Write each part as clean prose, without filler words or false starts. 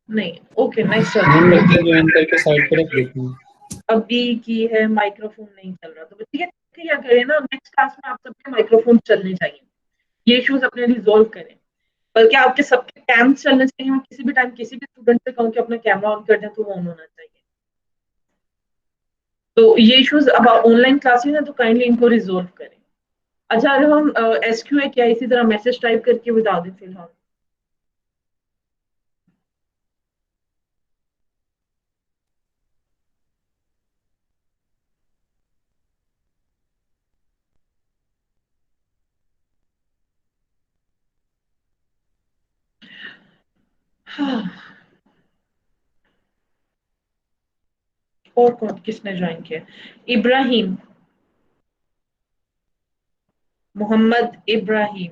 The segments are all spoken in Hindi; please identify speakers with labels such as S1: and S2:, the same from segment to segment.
S1: नहीं, ओके नेक्स्ट
S2: मैम
S1: आते
S2: लेक्चर
S1: हैं।
S2: ज्वाइन करके साइड पे रख देती हूँ।
S1: अभी की है माइक्रोफोन नहीं चल रहा, तो ठीक है, क्या करें ना, नेक्स्ट क्लास में आप सबके माइक्रोफोन चलने चाहिए, ये इश्यूज अपने रिजोल्व करें। बल्कि आपके सबके कैम चलने चाहिए, मैं किसी भी टाइम किसी भी स्टूडेंट से कहूँ कि अपना कैमरा ऑन कर दें तो वो ऑन होना चाहिए। तो ये इश्यूज अब ऑनलाइन क्लासेस है तो काइंडली इनको रिजोल्व करें। अच्छा, अगर हम एसक्यू है क्या इसी तरह मैसेज टाइप करके बता दें फिलहाल। हाँ, और कौन किसने ज्वाइन किया? इब्राहिम, मोहम्मद इब्राहिम।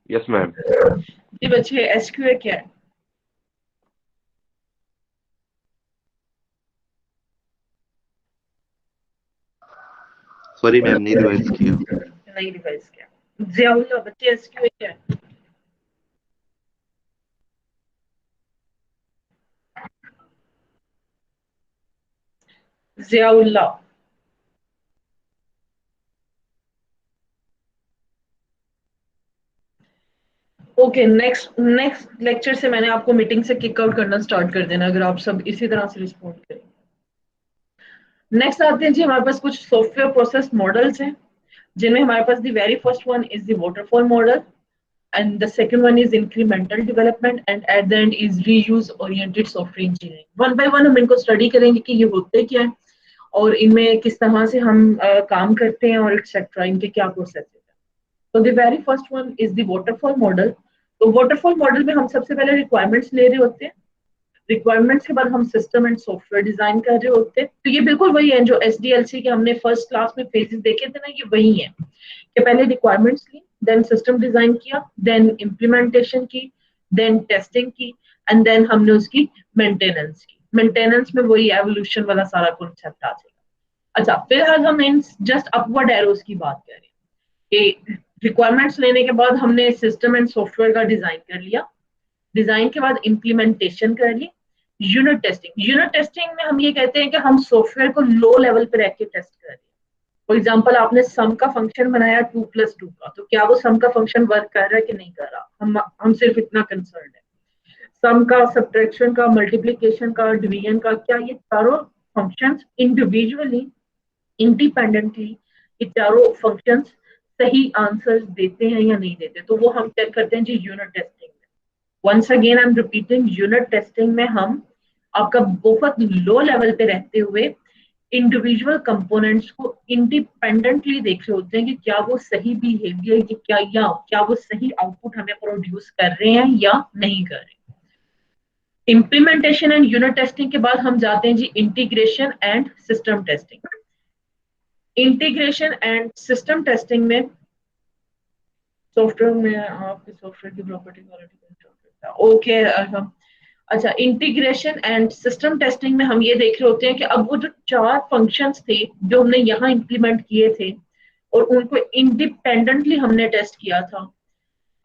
S3: Yes ma'am.
S1: जी बच्चे, एसक्यू है क्या?
S3: सॉरी मैम, नहीं रिवाइज किया।
S1: नहीं रिवाइज किया। जियाउल्लाह, बच्चे एसक्यू है क्या? Ziaullah. Okay, next next lecture से मैंने आपको मीटिंग से किक आउट करना स्टार्ट कर देना अगर आप सब इसी तरह से रिस्पॉन्ड करें। नेक्स्ट आते हैं जी, हमारे पास कुछ सॉफ्टवेयर प्रोसेस मॉडल्स हैं, जिनमें हमारे पास the very first one is the waterfall model, and the second one is incremental development, and at the end is reuse oriented software engineering. One by one हम इनको स्टडी करेंगे कि ये होते क्या है और इनमें किस तरह से हम काम करते हैं और एक्सेट्रा, इनके क्या प्रोसेस है। तो the very first one is the waterfall model. तो वाटरफॉल मॉडल में हम सबसे पहले रिक्वायरमेंट्स ले रहे होते हैं, रिक्वायरमेंट्स के बाद हम सिस्टम एंड सॉफ्टवेयर डिजाइन कर रहे होते हैं। तो ये बिल्कुल वही है जो एसडीएलसी के हमने फर्स्ट क्लास में फेजेस देखे थे ना, ये वही है कि पहले रिक्वायरमेंट्स ली, देन सिस्टम डिजाइन किया, देन इम्प्लीमेंटेशन की, देन टेस्टिंग की, एंड देन हमने उसकी मेंटेनेंस की। मेंटेनेंस में वही एवोल्यूशन वाला सारा कॉन्सेप्ट आ जाएगा। अच्छा, फिलहाल हम इन जस्ट अपवर्ड एरोज की बात कर रहे हैं कि रिक्वायरमेंट्स लेने के बाद हमने सिस्टम एंड सॉफ्टवेयर का डिजाइन कर लिया, डिजाइन के बाद इम्प्लीमेंटेशन कर ली, यूनिट टेस्टिंग। यूनिट टेस्टिंग में हम ये कहते हैं कि हम सॉफ्टवेयर को लो लेवल पे रह के टेस्ट कर रहे हैं। फॉर एग्जाम्पल, आपने सम का फंक्शन बनाया 2+2 का, तो क्या वो सम का फंक्शन वर्क कर रहा है कि नहीं कर रहा, हम सिर्फ इतना कंसर्न है। सम का, सब्ट्रैक्शन का, मल्टीप्लीकेशन का, डिवीजन का, क्या ये चारों फंक्शंस इंडिविजुअली, इंडिपेंडेंटली, ये चारों फंक्शंस सही आंसर्स देते हैं या नहीं देते, तो वो हम चेक करते हैं जी यूनिट टेस्टिंग में। Once again I am repeating, unit testing में हम आपका बहुत लो लेवल पे रहते हुए इंडिविजुअल कंपोनेंट्स को इंडिपेंडेंटली देख रहे होते हैं कि क्या वो सही बिहेवियर की क्या वो सही आउटपुट हमें प्रोड्यूस कर रहे हैं या नहीं कर रहे। इम्प्लीमेंटेशन एंड यूनिट टेस्टिंग के बाद हम जाते हैं जी integration and system testing. Integration and system testing में सॉफ्टवेयर में आपके सॉफ्टवेयर की प्रॉपर्टी क्वालिटी ओके। अच्छा, इंटीग्रेशन एंड सिस्टम टेस्टिंग में हम ये देख रहे होते हैं कि अब वो जो चार फंक्शंस थे जो हमने यहाँ इंप्लीमेंट किए थे और उनको इंडिपेंडेंटली हमने टेस्ट किया था,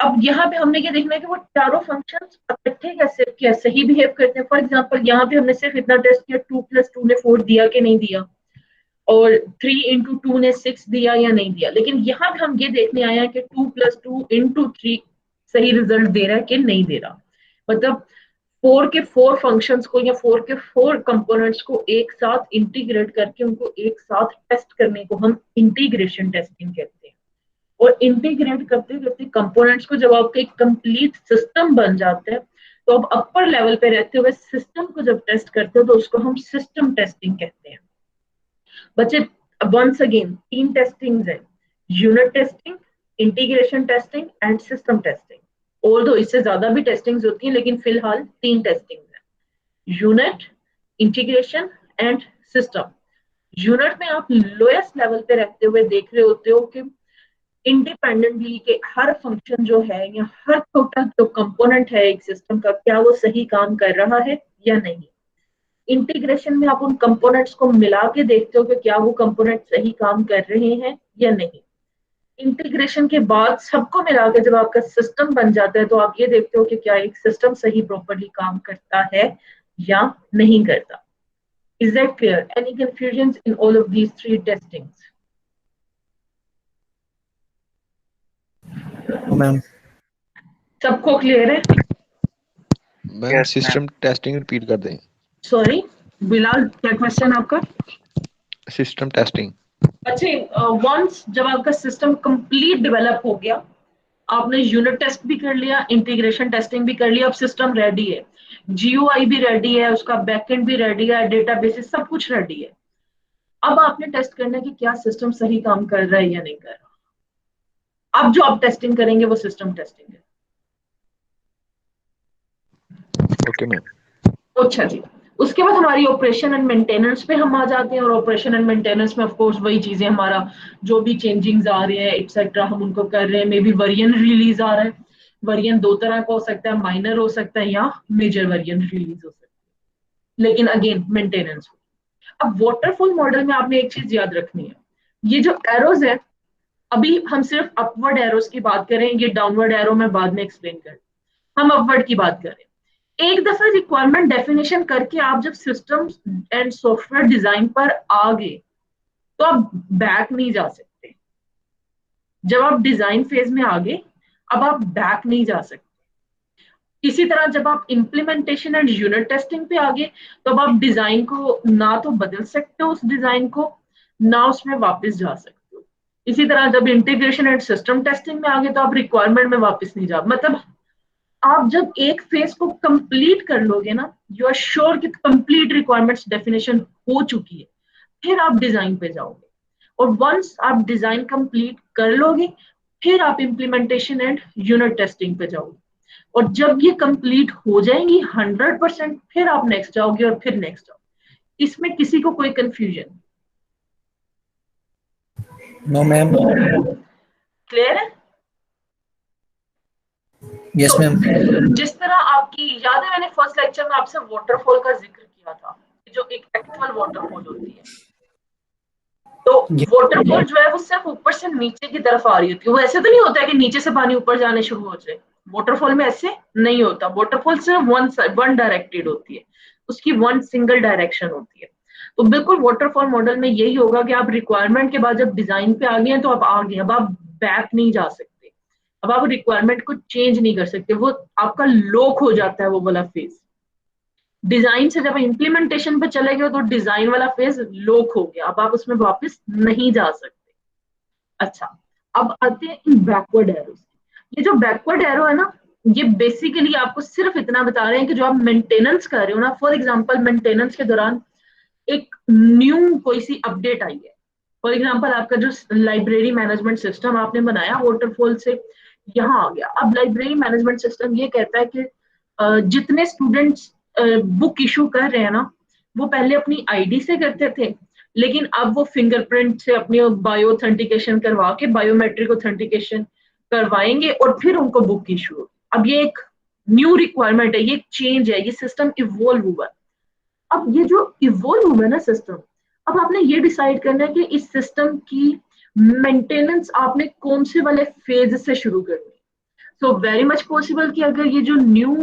S1: अब यहाँ पे हमने ये देखना है कि वो चारों फंक्शंस इकट्ठे कैसे क्या सही बिहेव करते हैं। फॉर एग्जांपल, यहाँ पे हमने सिर्फ इतना टेस्ट किया 2+2 ने 4 दिया कि नहीं दिया, और 3 into 2 ने 6 दिया या नहीं दिया, लेकिन यहाँ पे हम ये देखने आए हैं कि 2+2 into 3 सही रिजल्ट दे रहा है कि नहीं दे रहा। मतलब 4 के 4 फंक्शंस को या 4 के 4 कंपोनेंट्स को एक साथ इंटीग्रेट करके उनको एक साथ टेस्ट करने को हम इंटीग्रेशन टेस्टिंग कहते हैं। और इंटीग्रेट करते करते कंपोनेंट्स को जब आपका एक कंप्लीट सिस्टम बन जाता है, तो अब अपर लेवल पे रहते हुए सिस्टम को जब टेस्ट करते हो तो उसको हम सिस्टम टेस्टिंग कहते हैं। बच्चे, वंस अगेन 3 टेस्टिंग्स है, unit testing, integration testing and system testing. और दो इससे ज्यादा भी टेस्टिंग्स होती हैं, लेकिन फिलहाल 3 टेस्टिंग्स है, unit, integration and system. Unit में आप लोएस्ट लेवल पे रहते हुए देख रहे होते हो कि इंडिपेंडेंटली के हर फंक्शन जो है या हर छोटा जो कंपोनेंट है एक सिस्टम का, क्या वो सही काम कर रहा है या नहीं। इंटीग्रेशन में आप उन कंपोनेंट्स को मिला के देखते हो कि क्या वो कंपोनेंट सही काम कर रहे हैं या नहीं। इंटीग्रेशन के बाद सबको मिला के जब आपका सिस्टम बन जाता है तो आप ये देखते हो कि क्या एक सिस्टम सही प्रॉपरली काम करता है या नहीं करता. Is that clear? Any confusion in all of these three testings?
S2: Ma'am.
S1: सबको क्लियर है?
S3: मैम सिस्टम टेस्टिंग रिपीट कर दें.
S1: सॉरी बिलाल, क्या क्वेश्चन आपका?
S3: System testing.
S1: अच्छा, वंस जब आपका सिस्टम कंप्लीट डेवलप हो गया, आपने यूनिट टेस्ट भी कर लिया, इंटीग्रेशन टेस्टिंग भी कर लिया, अब सिस्टम रेडी है, जीयूआई भी रेडी है, उसका बैकएंड भी रेडी है, डेटाबेसेस सब कुछ रेडी है. अब आपने टेस्ट करना है कि क्या सिस्टम सही काम कर रहा है या नहीं कर रहा. अब जो आप टेस्टिंग करेंगे वो सिस्टम टेस्टिंग है.
S3: Okay ma'am.
S1: अच्छा जी. उसके बाद हमारी ऑपरेशन एंड मेंटेनेंस पे हम आ जाते हैं, और ऑपरेशन एंड मेंटेनेंस में ऑफ कोर्स वही चीजें, हमारा जो भी चेंजिंग्स आ रहे हैं एक्सेट्रा हम उनको कर रहे हैं. मे बी वेरिएंट रिलीज आ रहा है. वेरिएंट दो तरह का हो सकता है, माइनर हो सकता है या मेजर वेरिएंट रिलीज हो सकता है, लेकिन अगेन मेंटेनेंस. अब वाटरफॉल मॉडल में आपने एक चीज याद रखनी है, ये जो एरोज है, अभी हम सिर्फ अपवर्ड एरोज की बात करें, ये डाउनवर्ड एरो में बाद में एक्सप्लेन करें. हम अपवर्ड की बात करें. एक दफा रिक्वायरमेंट डेफिनेशन करके आप जब सिस्टम एंड सॉफ्टवेयर डिजाइन पर आ गए तो आप बैक नहीं जा सकते. जब आप डिजाइन फेज में आ गए, अब आप बैक नहीं जा सकते. इसी तरह जब आप इम्प्लीमेंटेशन एंड यूनिट टेस्टिंग पे आ गए, तो अब आप डिजाइन को ना तो बदल सकते हो, उस डिजाइन को ना उसमें वापस जा सकते हो. इसी तरह जब इंटीग्रेशन एंड सिस्टम टेस्टिंग में आ गए, तो आप रिक्वायरमेंट में वापस नहीं जा, मतलब आप जब एक फेज को कंप्लीट कर लोगे ना, यू आर श्योर कि कंप्लीट रिक्वायरमेंट्स डेफिनेशन हो चुकी है, फिर आप डिजाइन पे जाओगे. और वंस आप डिजाइन कंप्लीट कर लोगे, फिर आप इम्प्लीमेंटेशन एंड यूनिट टेस्टिंग पे जाओगे. और जब ये कंप्लीट हो जाएंगी 100%, फिर आप नेक्स्ट जाओगे और फिर नेक्स्ट जाओगे. इसमें किसी को कोई कंफ्यूजन?
S2: No ma'am.
S1: क्लियर है?
S2: Yes ma'am.
S1: जिस तरह आपकी याद है, मैंने फर्स्ट लेक्चर में आपसे वाटरफॉल का जिक्र किया था, जो एक एक्चुअल वाटरफॉल होती है. तो वाटरफॉल जो है वो सिर्फ ऊपर से नीचे की तरफ आ रही होती है. वो ऐसे तो नहीं होता है कि नीचे से पानी ऊपर जाने शुरू हो जाए. वाटरफॉल में ऐसे नहीं होता. वाटरफॉल सिर्फ वन डायरेक्टेड होती है, उसकी वन सिंगल डायरेक्शन होती है. तो बिल्कुल वाटरफॉल मॉडल में यही होगा कि आप रिक्वायरमेंट के बाद जब डिजाइन पे आ गए हैं तो आप आ गए, अब आप बैक नहीं जा सकते. अब आप रिक्वायरमेंट को चेंज नहीं कर सकते, वो आपका लॉक हो जाता है वो वाला फेज. डिजाइन से जब इम्प्लीमेंटेशन पे चले गए तो डिजाइन वाला फेज लॉक हो गया, अब आप उसमें वापस नहीं जा सकते. अच्छा, अब आते हैं इन बैकवर्ड एरोस. ये जो बैकवर्ड एरो है ना, ये बेसिकली आपको सिर्फ इतना बता रहे हैं कि जो आप मेंटेनेंस कर रहे हो ना, फॉर एग्जांपल मेंटेनेंस के दौरान एक न्यू कोई सी अपडेट आई है. फॉर एग्जांपल आपका जो लाइब्रेरी मैनेजमेंट सिस्टम आपने बनाया वाटरफॉल से यहाँ आ गया. अब लाइब्रेरी मैनेजमेंट सिस्टम ये कहता है कि जितने स्टूडेंट्स बुक इशू कर रहे हैं ना, वो पहले अपनी आईडी से करते थे, लेकिन अब वो फिंगरप्रिंट से अपनी बायो ऑथेंटिकेशन करवा के बायोमेट्रिक ऑथेंटिकेशन करवाएंगे और फिर उनको बुक इशू होगी. अब ये एक न्यू रिक्वायरमेंट है, ये एक चेंज है, ये सिस्टम इवॉल्व हुआ. अब ये जो इवॉल्व हुआ है ना सिस्टम, अब आपने ये डिसाइड करना है कि इस सिस्टम की मेंटेनेंस आपने कौन से वाले फेज से शुरू करनी है. सो वेरी मच पॉसिबल कि अगर ये जो न्यू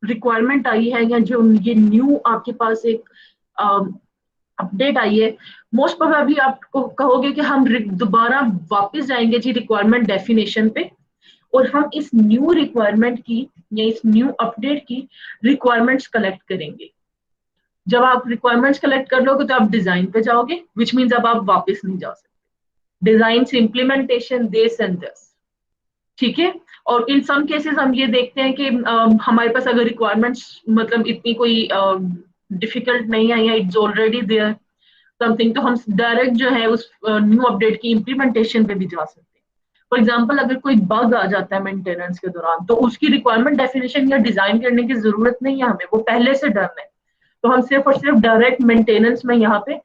S1: रिक्वायरमेंट आई है या जो ये न्यू आपके पास एक अपडेट आई है, मोस्ट प्रोबेबली आपको कहोगे कि हम दोबारा वापस जाएंगे जी रिक्वायरमेंट डेफिनेशन पे, और हम इस न्यू रिक्वायरमेंट की या इस न्यू अपडेट की रिक्वायरमेंट्स कलेक्ट करेंगे. जब आप रिक्वायरमेंट्स कलेक्ट कर लोगे तो आप डिजाइन पे जाओगे, विच मीन्स अब आप वापस नहीं जा सकते. डिजाइन से इम्प्लीमेंटेशन, दिस एंड दिस. ठीक है. और इन सम केसेस हम ये देखते हैं कि हमारे पास अगर रिक्वायरमेंट्स मतलब इतनी कोई डिफिकल्ट नहीं है या इट्स ऑलरेडी देयर समथिंग, तो हम डायरेक्ट जो है उस न्यू अपडेट की इम्प्लीमेंटेशन पे भी जा सकते हैं. फॉर एग्जाम्पल अगर कोई बग आ जाता है मेंटेनेंस के दौरान, तो उसकी रिक्वायरमेंट डेफिनेशन या डिजाइन करने की जरूरत नहीं है हमें, वो पहले से डन है. तो हम सिर्फ और सिर्फ डायरेक्ट मेंटेनेंस में यहाँ पे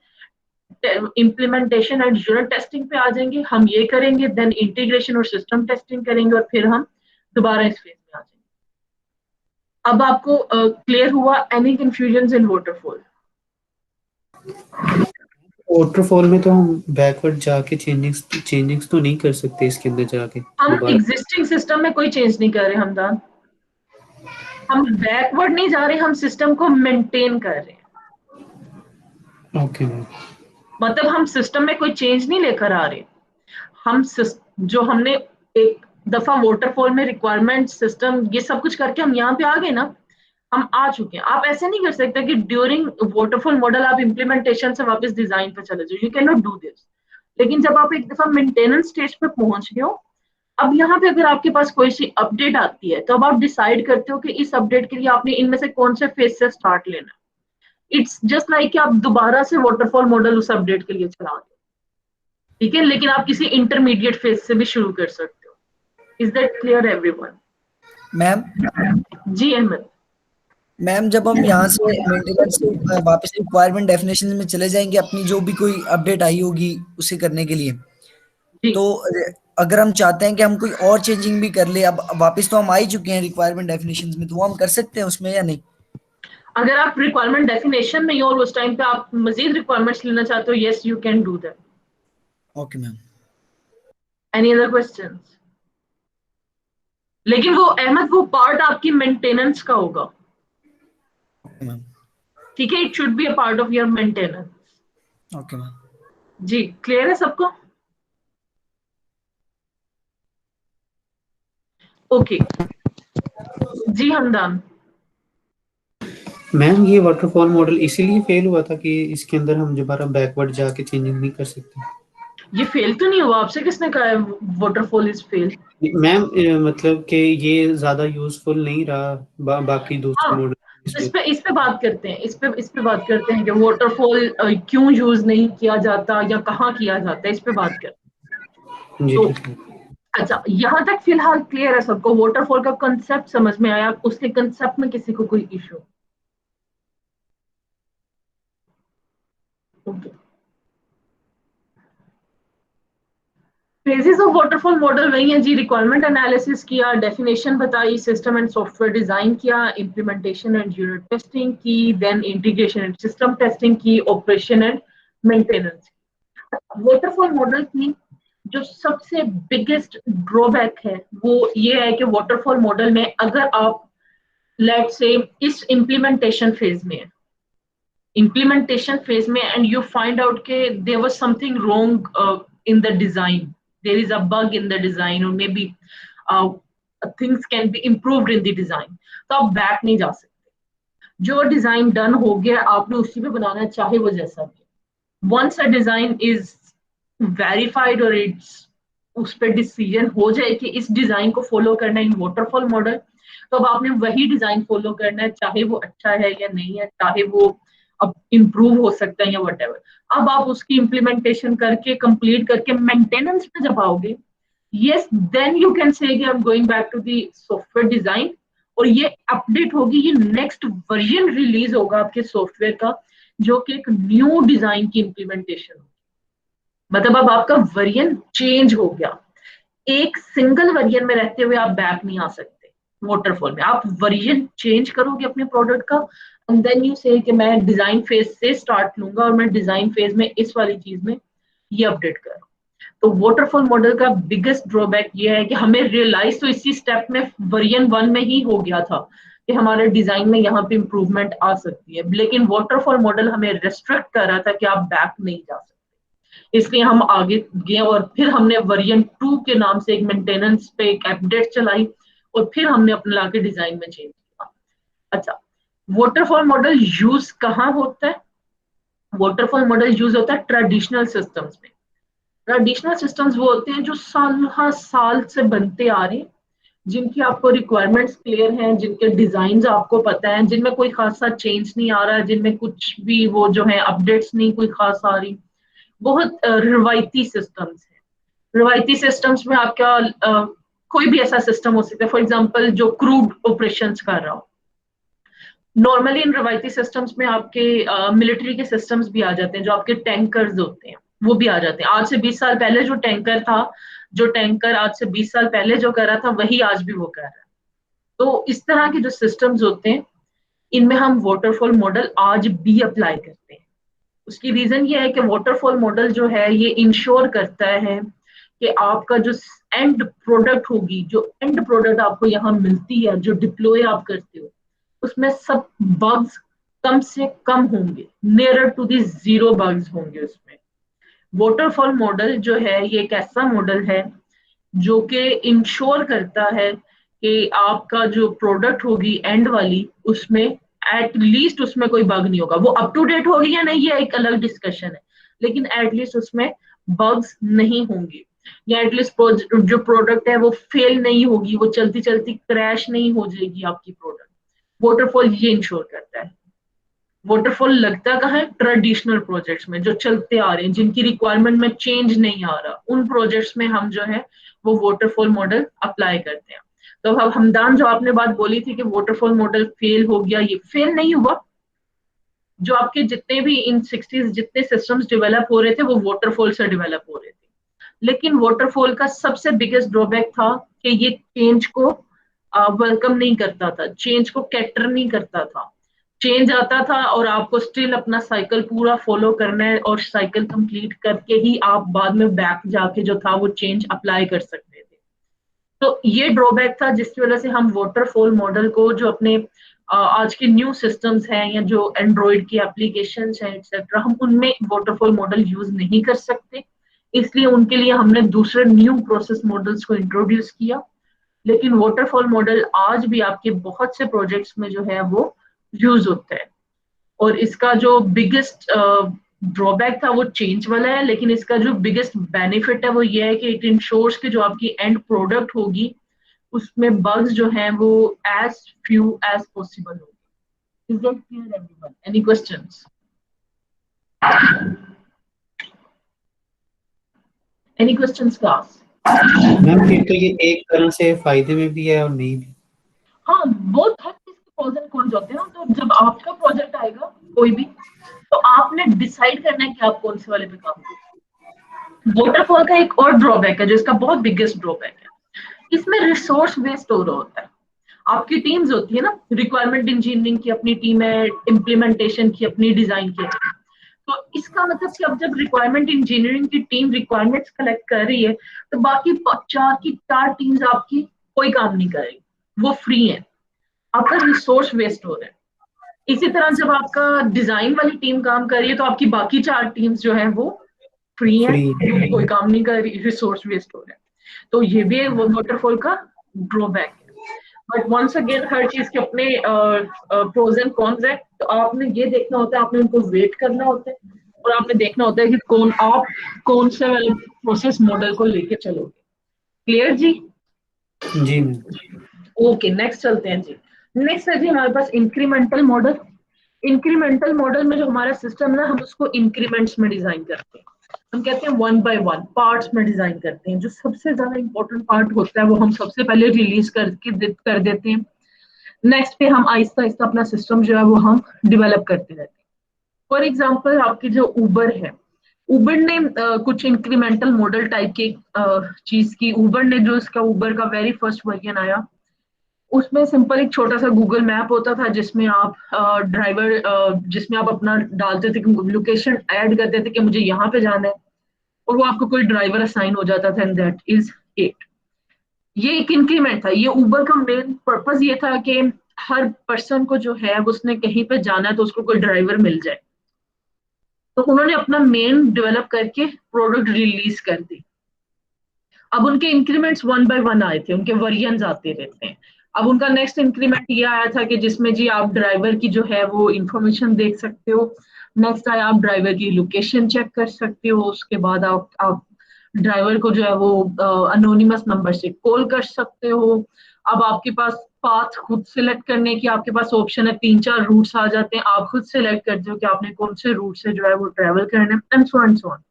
S1: इम्प्लीमेंटेशन एंड यूनिट टेस्टिंग पे आ जाएंगे. हम ये करेंगे, देन इंटीग्रेशन और सिस्टम टेस्टिंग करेंगे, और फिर हम दोबारा इस फेज में आ जाएंगे. अब आपको क्लियर हुआ? एनी कंफ्यूजन इन वाटरफॉल?
S4: वाटरफॉल में तो हम बैकवर्ड जाके चेंजिंग्स तो नहीं कर सकते इसके अंदर जाके
S1: हम
S4: दोबारा।
S1: एग्जिस्टिंग सिस्टम में कोई चेंज नहीं कर रहे हमदान, हम बैकवर्ड नहीं जा रहे, हम सिस्टम को मेंटेन कर रहे हैं।
S4: Okay ma'am.
S1: मतलब हम सिस्टम में कोई चेंज नहीं लेकर आ रहे, हम जो हमने एक दफा वाटरफॉल में रिक्वायरमेंट सिस्टम ये सब कुछ करके हम यहाँ पे आ गए ना, हम आ चुके हैं। आप ऐसे नहीं कर सकते कि ड्यूरिंग वाटरफॉल मॉडल आप इम्प्लीमेंटेशन से वापस डिजाइन पे चले जाओ, you can not do this. लेकिन जब आप एक दफा मेंटेनेंस स्टेज पे पहुंच गए हो, अब यहाँ पे अगर आपके पास कोई सी अपडेट आती है तो अब आप डिसाइड करते हो कि इस अपडेट के लिए आपने इनमें से कौन से फेज से स्टार्ट लेना है। इट्स जस्ट लाइक कि आप दोबारा से वाटरफॉल मॉडल उस अपडेट के लिए चला दो, ठीक है, लेकिन आप किसी इंटरमीडिएट फेज से भी शुरू कर सकते हो। Is that clear everyone?
S2: Ma'am
S1: जी अहमद।
S2: मैम जब हम यहाँ से मेंटेनेंस से वापस रिक्वायरमेंट डेफिनेशन में चले जाएंगे अपनी जो भी कोई अपडेट आई होगी उसे करने के लिए,
S1: जी
S2: तो अगर हम चाहते हैं कि हम कोई और चेंजिंग भी कर ले, अब वापस तो हम आ ही चुके हैं रिक्वायरमेंट डेफिनेशन में, तो वो हम कर सकते हैं उसमें या नहीं?
S1: अगर आप रिक्वायरमेंट डेफिनेशन में हो और उस टाइम पे आप मजीद रिक्वायरमेंट्स लेना चाहते हो, yes you can do that.
S2: Okay ma'am.
S1: Any other questions? लेकिन वो अहमद वो पार्ट आपकी मेंटेनेंस का होगा,
S2: ओके मैम।
S1: ठीक है, it should be a part of your maintenance.
S2: Okay ma'am.
S1: जी क्लियर है सबको? ओके जी हमदान।
S4: मैम ये वाटरफॉल मॉडल इसीलिए फेल हुआ था कि इसके अंदर हम दोबारा बैकवर्ड जाके चेंजिंग नहीं कर सकते।
S1: ये फेल तो नहीं हुआ, आपसे किसने कहा है वाटरफॉल इज फेल?
S4: मैम मतलब कि ये ज्यादा यूजफुल नहीं रहा बाकी दूसरे
S1: हाँ,
S4: मॉडल से।
S1: इस पे बात करते हैं, इस पे बात करते हैं कि वाटरफॉल क्यों यूज नहीं किया जाता या कहाँ किया जाता है, इस पे बात करते हैं।
S4: जी
S1: तो
S4: ठीक है।
S1: अच्छा, यहाँ तक फिलहाल क्लियर है सबको? वाटरफॉल का कंसेप्ट समझ में आया? उसके कंसेप्ट में किसी को कोई issue? Okay. Phases of waterfall model वही है जी, रिक्वायरमेंट एनालिसिस किया, डेफिनेशन बताई, सिस्टम एंड सॉफ्टवेयर डिजाइन किया, इम्प्लीमेंटेशन एंड यूनिट टेस्टिंग की, then integration and system testing की, operation and maintenance. Waterfall model की जो सबसे बिगेस्ट ड्रॉबैक है वो ये है कि वाटरफॉल मॉडल में अगर आप लेट्स से इस इम्प्लीमेंटेशन फेज में एंड यू फाइंड आउट के there was something wrong in the design, there is a bug in the design और maybe things can be improved in the design, तो आप बैक नहीं जा सकते। जो डिजाइन डन हो गया आपने उसी पे बनाना है, चाहे वो जैसा भी। Once a design is verified और इट्स उस पर डिसीजन हो जाए कि इस डिजाइन को फॉलो करना है इन वाटरफॉल मॉडल, तो अब आपने वही डिजाइन फॉलो करना है, चाहे वो अच्छा है या नहीं है, चाहे वो अब इम्प्रूव हो सकता है या वट एवर। अब आप उसकी इम्प्लीमेंटेशन करके कंप्लीट करके मेंटेनेंस पे जब आओगे, yes then you can say कि I'm going back to the software design, और ये अपडेट होगी, ये नेक्स्ट वर्जन रिलीज होगा आपके सॉफ्टवेयर का जो कि एक न्यू डिजाइन की इम्प्लीमेंटेशन होगी। मतलब अब आपका वर्जन चेंज हो गया, एक सिंगल वर्जन में रहते हुए आप बैक नहीं आ सकते। वाटरफॉल में आप वर्जन चेंज करोगे अपने प्रोडक्ट का एंड देन यू से कि मैं डिजाइन फेज से स्टार्ट लूंगा और मैं डिजाइन फेज में इस वाली चीज में ये अपडेट करूँ। तो वाटरफॉल मॉडल का बिगेस्ट ड्रॉबैक ये है कि हमें रियलाइज तो इसी स्टेप में वर्जन 1 में ही हो गया था कि हमारे डिजाइन में यहाँ पे इंप्रूवमेंट आ सकती है, लेकिन वाटरफॉल मॉडल हमें रेस्ट्रिक्ट कर रहा था कि आप बैक नहीं जा सकते। इसलिए हम आगे गए और फिर हमने वर्जन 2 के नाम से एक मेंटेनेंस पे एक अपडेट चलाई और फिर हमने अपने लाके डिजाइन में चेंज किया। अच्छा, वाटरफॉल मॉडल यूज कहाँ होता है? वाटरफॉल मॉडल यूज होता है ट्रेडिशनल सिस्टम्स में। ट्रेडिशनल सिस्टम्स वो होते हैं जो साल हर साल से बनते आ रहे हैं, जिनकी आपको रिक्वायरमेंट्स क्लियर हैं, जिनके डिजाइन आपको पता है, जिनमें कोई खासा चेंज नहीं आ रहा है, जिनमें कुछ भी वो जो है अपडेट्स नहीं कोई खास आ रही, बहुत रिवायती सिस्टम्स हैं। रिवायती सिस्टम्स में आपका कोई भी ऐसा सिस्टम हो सकता है, फॉर एग्जांपल जो क्रूड ऑपरेशंस कर रहा हो। नॉर्मली इन रिवायती सिस्टम्स में आपके मिलिट्री के सिस्टम्स भी आ जाते हैं, जो आपके टैंकर्स होते हैं वो भी आ जाते हैं। आज से 20 साल पहले जो टैंकर था, जो टैंकर आज से 20 साल पहले जो कर रहा था वही आज भी वो कर रहा है। तो इस तरह के जो सिस्टम्स होते हैं इनमें हम वाटरफॉल मॉडल आज भी अप्लाई करते हैं। उसकी रीजन ये है कि वाटरफॉल मॉडल जो है ये इंश्योर करता है कि आपका जो एंड प्रोडक्ट होगी, जो एंड प्रोडक्ट आपको यहाँ मिलती है, जो डिप्लॉय आप करते हो, उसमें सब बग्स कम से कम होंगे, near to the zero bugs होंगे उसमें। वाटरफॉल मॉडल जो है ये एक ऐसा मॉडल है जो कि इंश्योर करता है कि आपका जो प्रोडक्ट होगी एंड वाली, उसमें एट लीस्ट उसमें कोई बग नहीं होगा। वो अप टू डेट होगी या नहीं ये एक अलग डिस्कशन है, लेकिन एटलीस्ट उसमें बग्स नहीं होंगे, या एटलीस्ट जो प्रोडक्ट है वो फेल नहीं होगी, वो चलती चलती क्रैश नहीं हो जाएगी आपकी प्रोडक्ट। वाटरफॉल ये इंश्योर करता है। वाटरफॉल लगता कहाँ है? ट्रेडिशनल प्रोजेक्ट्स में जो चलते आ रहे हैं, जिनकी रिक्वायरमेंट में चेंज नहीं आ रहा, उन प्रोजेक्ट्स में हम जो है वो वाटरफॉल मॉडल अप्लाई करते हैं। तो अब हमदान जो आपने बात बोली थी कि वाटरफॉल मॉडल फेल हो गया, ये फेल नहीं हुआ। जो आपके जितने भी इन 60s जितने सिस्टम्स डेवलप हो रहे थे वो वाटरफॉल से डेवलप हो रहे थे, लेकिन वाटरफॉल का सबसे बिगेस्ट ड्रॉबैक था कि ये चेंज को वेलकम नहीं करता था, चेंज को कैटर नहीं करता था। चेंज आता था और आपको स्टिल अपना साइकिल पूरा फॉलो करना है, और साइकिल कंप्लीट करके ही आप बाद में बैक जाके जो था वो चेंज अप्लाई कर सकते थे। तो ये ड्रॉबैक था जिसकी वजह से हम वाटरफॉल मॉडल को जो अपने आज के न्यू सिस्टम्स हैं या जो एंड्रॉइड की एप्लीकेशंस हैं एक्सेट्रा, हम उनमें वाटरफॉल मॉडल यूज नहीं कर सकते। इसलिए उनके लिए हमने दूसरे न्यू प्रोसेस मॉडल्स को इंट्रोड्यूस किया। लेकिन वाटरफॉल मॉडल आज भी आपके बहुत से प्रोजेक्ट्स में जो है वो यूज होता है। और इसका जो बिगेस्ट ड्रॉबैक था वो चेंज वाला है, लेकिन इसका जो बिगेस्ट बेनिफिट है वो ये है कि इट इंश्योर्स कि जो आपकी एंड प्रोडक्ट होगी उसमें बग्स जो हैं वो एज फ्यू एज पॉसिबल होगी। Is that clear everyone? Any questions? Any questions class?
S4: Ma'am फिर तो ये एक तरह से फायदे में भी है और नहीं भी।
S1: हाँ, बहुत हर चीज के प्रोज एंड कॉन्स होते हैं ना। तो जब आपका प्रोजेक्ट आएगा कोई भी, तो आपने डिसाइड करना है कि आप कौन से वाले पे काम करें। वाटरफॉल का एक और ड्रॉबैक है जो इसका बहुत बिगेस्ट ड्रॉबैक है, इसमें रिसोर्स वेस्ट हो रहा होता है। आपकी टीम्स होती है ना, रिक्वायरमेंट इंजीनियरिंग की अपनी टीम है, इम्प्लीमेंटेशन की अपनी, डिजाइन की। तो इसका मतलब कि अब जब रिक्वायरमेंट इंजीनियरिंग की टीम रिक्वायरमेंट्स कलेक्ट कर रही है, तो बाकी चार टीम्स आपकी कोई काम नहीं कर रही, वो फ्री है, आपका रिसोर्स वेस्ट हो रहा है। इसी तरह जब आपका डिजाइन वाली टीम काम कर रही है तो आपकी बाकी 4 टीम्स जो है वो फ्री है, कोई काम नहीं कर रही, रिसोर्स वेस्ट हो रहा है। तो ये भी वाटरफॉल का ड्रॉबैक है। बट वंस अगेन हर चीज के अपने प्रोज एंड कॉन्स है। तो आपने ये देखना होता है, आपने उनको वेट करना होता है, और आपने देखना होता है कि आप कौन से वाले प्रोसेस मॉडल को लेके चलोगे। क्लियर जी?
S4: जी मैम।
S1: ओके, नेक्स्ट चलते हैं जी। नेक्स्ट है जी हमारे पास इंक्रीमेंटल मॉडल। इंक्रीमेंटल मॉडल में जो हमारा सिस्टम है ना, हम उसको इंक्रीमेंट्स में डिजाइन करते हैं। हम कहते हैं 1 by 1 पार्ट्स में डिजाइन करते हैं। जो सबसे ज्यादा इंपॉर्टेंट पार्ट होता है वो हम सबसे पहले रिलीज कर देते हैं। नेक्स्ट पे हम आहिस्ता आहिस्ता अपना सिस्टम जो है वो हम डिवेलप करते रहते हैं। फॉर एग्जाम्पल आपकी जो उबर है, उबर ने कुछ इंक्रीमेंटल मॉडल टाइप की चीज की। उबर ने जो इसका उबर का वेरी फर्स्ट वर्जन आया, उसमें सिंपल एक छोटा सा गूगल मैप होता था जिसमें आप जिसमें आप अपना डालते थे, लोकेशन ऐड करते थे कि मुझे यहाँ पे जाना है, और वो आपको कोई ड्राइवर असाइन हो जाता था, एंड दैट इज इट। ये एक इंक्रीमेंट था। ये उबर का मेन पर्पस ये था कि हर पर्सन को जो है उसने कहीं पे जाना है तो उसको कोई ड्राइवर मिल जाए। तो उन्होंने अपना मेन डेवलप करके प्रोडक्ट रिलीज कर दी। अब उनके इंक्रीमेंट्स 1 by 1 आए थे, उनके वर्जन आते रहते हैं। अब उनका नेक्स्ट इंक्रीमेंट ये आया था कि जिसमें जी आप ड्राइवर की जो है वो इंफॉर्मेशन देख सकते हो। नेक्स्ट आया आप ड्राइवर की लोकेशन चेक कर सकते हो। उसके बाद आप ड्राइवर को जो है वो अनोनिमस नंबर से कॉल कर सकते हो। अब आपके पास पाथ खुद सिलेक्ट करने की आपके पास ऑप्शन है, 3-4 रूट्स आ जाते हैं, आप खुद सिलेक्ट करते हो कि आपने कौन से रूट से जो है वो ट्रेवल करना है, and so and so on.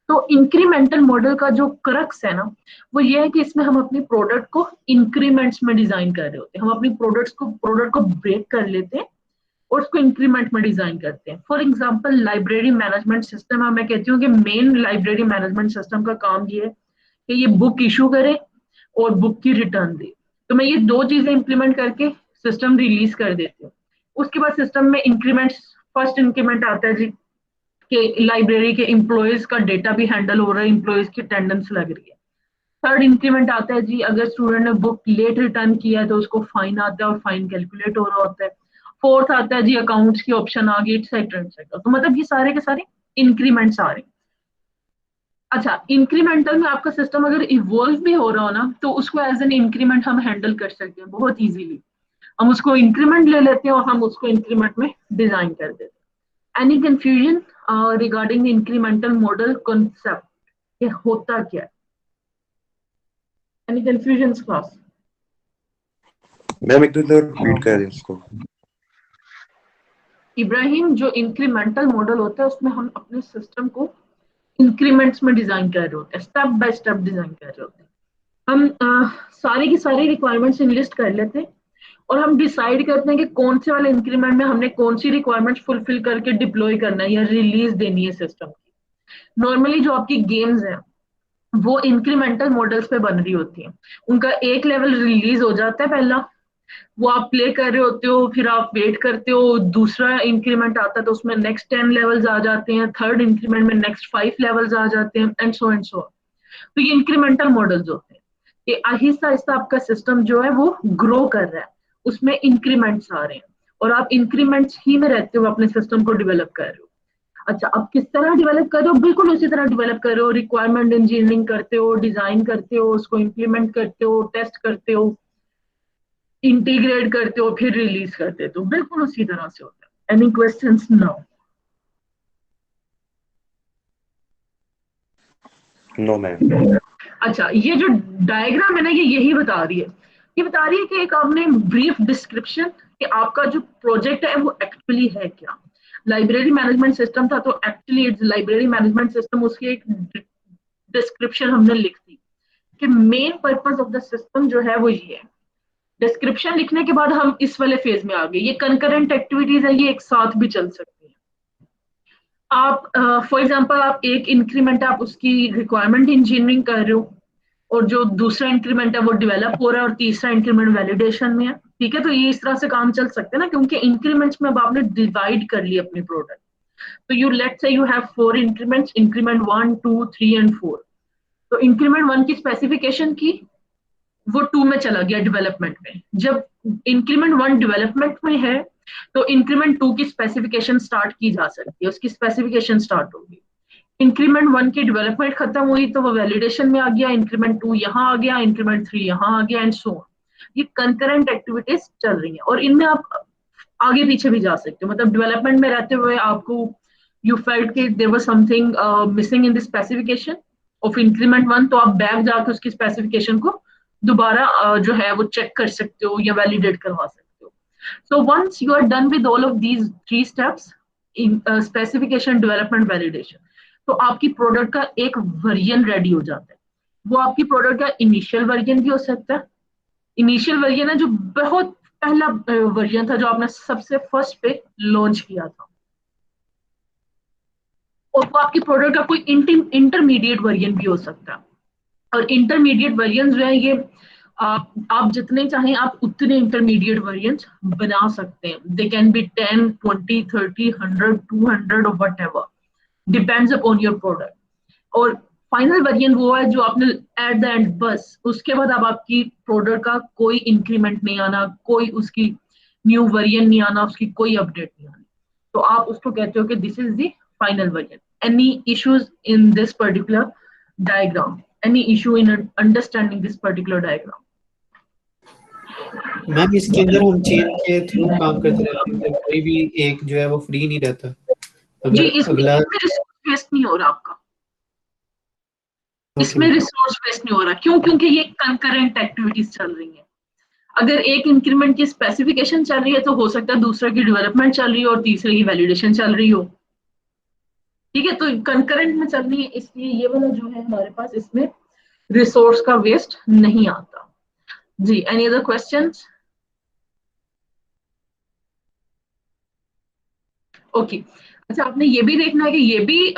S1: तो इंक्रीमेंटल मॉडल का जो क्रक्स है ना, वो ये है कि इसमें हम अपनी प्रोडक्ट को इंक्रीमेंट्स में डिजाइन कर रहे होते हैं। हम अपनी प्रोडक्ट को ब्रेक कर लेते हैं और उसको इंक्रीमेंट में डिजाइन करते हैं। For example library management system है। मैं कहती हूँ कि मेन लाइब्रेरी मैनेजमेंट सिस्टम का काम ये है कि ये बुक इशू करे और बुक की रिटर्न दे। तो मैं ये 2 चीजें इंप्लीमेंट करके सिस्टम रिलीज कर देती हूँ। उसके बाद सिस्टम में इंक्रीमेंट्स, फर्स्ट इंक्रीमेंट आता है जी कि लाइब्रेरी के एम्प्लॉयज का डेटा भी हैंडल हो रहा है, एम्प्लॉयज की अटेंडेंस लग रही है। थर्ड इंक्रीमेंट आता है जी, अगर स्टूडेंट ने बुक लेट रिटर्न किया है तो उसको फाइन आता है और फाइन कैलकुलेट हो रहा होता है। फोर्थ आता है जी, अकाउंट्स की ऑप्शन आ गई, एक्सेट्रा एक्सेट्रा। तो मतलब ये सारे के सारे इंक्रीमेंट्स आ रहे हैं। अच्छा, इंक्रीमेंटल में आपका सिस्टम अगर इवॉल्व भी हो रहा हो ना, तो उसको एज एन इंक्रीमेंट हम हैंडल कर सकते हैं बहुत इजीली। हम उसको इंक्रीमेंट ले लेते हैं और हम उसको इंक्रीमेंट में डिजाइन कर देते हैं। Any confusion regarding the incremental model concept, ये होता क्या है? Any confusion class?
S5: मैम एक दो रिपीट कर दें उसको।
S1: इब्राहिम, जो इंक्रीमेंटल मॉडल होता है उसमें हम अपने सिस्टम को इंक्रीमेंट्स में डिजाइन कर रहे होते हैं, स्टेप बाय स्टेप डिजाइन कर रहे होते हैं। हम सारी की सारी रिक्वायरमेंट्स लिस्ट कर लेते हैं और हम डिसाइड करते हैं कि कौन से वाले इंक्रीमेंट में हमने कौन सी रिक्वायरमेंट्स फुलफिल करके डिप्लॉय करना है या रिलीज देनी है सिस्टम की। नॉर्मली जो आपकी गेम्स हैं वो इंक्रीमेंटल मॉडल्स पे बन रही होती हैं। उनका एक लेवल रिलीज हो जाता है पहला, वो आप प्ले कर रहे होते हो, फिर आप वेट करते हो, दूसरा इंक्रीमेंट आता है तो उसमें नेक्स्ट 10 लेवल्स आ जाते हैं, थर्ड इंक्रीमेंट में नेक्स्ट 5 लेवल्स आ जाते हैं, एंड सो। तो ये इंक्रीमेंटल मॉडल्स होते हैं। ये आहिस्ता आहिस्ता आपका सिस्टम जो है वो ग्रो कर रहा है, उसमें इंक्रीमेंट्स आ रहे हैं और आप इंक्रीमेंट्स ही में रहते हो अपने सिस्टम को डेवलप कर रहे हो। अच्छा, अब किस तरह डेवलप कर रहे हो? बिल्कुल उसी तरह डेवलप कर रहे हो, रिक्वायरमेंट इंजीनियरिंग करते हो, डिजाइन करते हो, उसको इम्प्लीमेंट करते हो, टेस्ट करते हो, इंटीग्रेट करते हो, फिर रिलीज करते हो। तो बिल्कुल उसी तरह से होता है। Any questions now?
S5: No ma'am.
S1: अच्छा, ये जो डायग्राम है ना, ये यही बता रही है, ये बता रही है कि एक आपने ब्रीफ डिस्क्रिप्शन कि आपका जो प्रोजेक्ट है वो एक्चुअली है क्या। लाइब्रेरी मैनेजमेंट सिस्टम था तो actually it's library management system, उसकी एक डिस्क्रिप्शन हमने लिख दी कि main purpose of the system जो है वो ये है। डिस्क्रिप्शन लिखने के बाद हम इस वाले फेज में आ गए, ये कंकरेंट एक्टिविटीज है, ये एक साथ भी चल सकती है। आप फॉर एग्जांपल आप एक इंक्रीमेंट आप उसकी रिक्वायरमेंट इंजीनियरिंग कर रहे हो और जो दूसरा इंक्रीमेंट है वो डेवलप हो रहा है और तीसरा इंक्रीमेंट वैलिडेशन में है, ठीक है। तो ये इस तरह से काम चल सकते हैं ना, क्योंकि इंक्रीमेंट्स में अब आपने डिवाइड कर ली अपनी प्रोडक्ट। तो you let's say you have 4 increments, increment 1 2 3 and 4। तो इंक्रीमेंट 1 की स्पेसिफिकेशन की, वो 2 में चला गया डेवलपमेंट में। जब इंक्रीमेंट 1 डेवलपमेंट में है तो इंक्रीमेंट 2 की स्पेसिफिकेशन स्टार्ट की जा सकती है, उसकी स्पेसिफिकेशन स्टार्ट होगी। इंक्रीमेंट 1 की डेवलपमेंट खत्म हुई तो वो वैलिडेशन में आ गया, इंक्रीमेंट 2 यहाँ आ गया, इंक्रीमेंट 3 यहाँ आ गया, एंड सो ऑन। ये कंकरेंट एक्टिविटीज चल रही हैं और इनमें आप आगे पीछे भी जा सकते हो। मतलब डेवलपमेंट में रहते हुए आपको यू फेल्ट कि there was something missing in the specification of increment 1, तो आप बैक जाकर उसकी स्पेसिफिकेशन को दोबारा जो है वो चेक कर सकते हो या वैलिडेट करवा सकते हो। So once you are done with all of these 3 steps, specification, development, validation, तो आपकी प्रोडक्ट का एक वर्जन रेडी हो जाता है। वो आपकी प्रोडक्ट का इनिशियल वर्जन भी हो सकता है। इनिशियल वर्जन है जो बहुत पहला वर्जन था जो आपने सबसे फर्स्ट पे लॉन्च किया था, और वो आपकी प्रोडक्ट का कोई इंटरमीडिएट वर्जन भी हो सकता है। और इंटरमीडिएट वर्जन जो है ये आप जितने चाहें आप उतने इंटरमीडिएट वर्जन बना सकते हैं। दे कैन बी 10 20 30 100 200 और what ever, depends upon your product. और फाइनल वर्जन वो है जो आपने एट द एंड, बस उसके बाद अब आपकी प्रोडक्ट का कोई इंक्रीमेंट नहीं आना, कोई उसकी न्यू वर्जन नहीं आना, उसकी कोई अपडेट नहीं आनी, तो आप उसको कहते हो कि this is the final version. Any issues in this particular diagram? Any issue in understanding this particular diagram?
S4: Ma'am इसके अंदर हम चेन के थ्रू काम करते रहते हैं, मतलब कोई भी एक जो है वो फ्री नहीं रहता।
S1: जी,
S4: अगर
S1: इसमें
S4: अगला
S1: रिसोर्स वेस्ट नहीं हो रहा आपका,
S4: ओके
S1: इसमें रिसोर्स वेस्ट नहीं हो रहा। क्यों? क्योंकि ये कंकरेंट एक्टिविटीज चल रही हैं। अगर एक इंक्रीमेंट की स्पेसिफिकेशन चल रही है तो हो सकता है दूसरे की डेवलपमेंट चल रही हो और तीसरे की वैलिडेशन चल रही हो, ठीक है। तो कंकरेंट में चल रही है, इसलिए ये वाला जो है हमारे पास इसमें रिसोर्स का वेस्ट नहीं आता। जी, एनी अदर क्वेश्चंस? ओके। अच्छा, आपने ये भी देखना है कि ये भी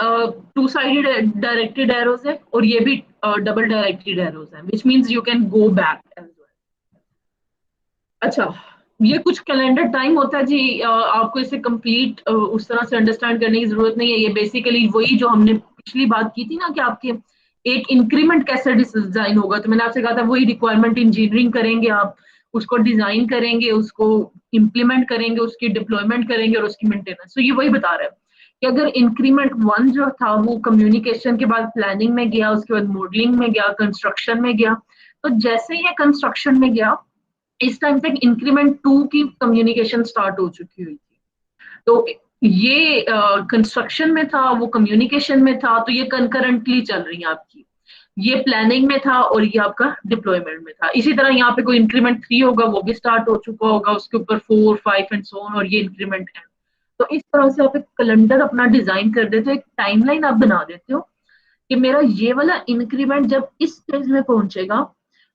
S1: 2 साइडेड डायरेक्टेड एरोज है और ये भी डबल डायरेक्टेड एरोज है, which means you can go back as well. अच्छा, ये कुछ कैलेंडर टाइम होता है जी, आपको इसे कंप्लीट उस तरह से अंडरस्टैंड करने की जरूरत नहीं है। ये बेसिकली वही जो हमने पिछली बात की थी ना, कि आपके एक इंक्रीमेंट कैसे डिजाइन होगा, तो मैंने आपसे कहा था वही रिक्वायरमेंट इंजीनियरिंग करेंगे आप, उसको डिजाइन करेंगे, उसको इम्प्लीमेंट करेंगे, उसकी डिप्लॉयमेंट करेंगे और उसकी मेंटेनेंस। तो ये वही बता रहा है कि अगर इंक्रीमेंट 1 जो था वो कम्युनिकेशन के बाद प्लानिंग में गया, उसके बाद मॉडलिंग में गया, कंस्ट्रक्शन में गया, तो जैसे ही ये कंस्ट्रक्शन में गया इस टाइम तक इंक्रीमेंट 2 की कम्युनिकेशन स्टार्ट हो चुकी हुई थी। तो ये कंस्ट्रक्शन में था, वो कम्युनिकेशन में था, तो ये कंकरेंटली चल रही है आपकी। ये प्लानिंग में था और ये आपका डिप्लॉयमेंट में था। इसी तरह यहाँ पे कोई इंक्रीमेंट 3 होगा, वो भी स्टार्ट हो चुका होगा, उसके ऊपर 4, 5 एंड सो ऑन, और ये इंक्रीमेंट है। तो इस तरह से आप एक कैलेंडर अपना डिजाइन कर देते हो, एक टाइमलाइन आप बना देते हो कि मेरा ये वाला इंक्रीमेंट जब इस स्टेज में पहुंचेगा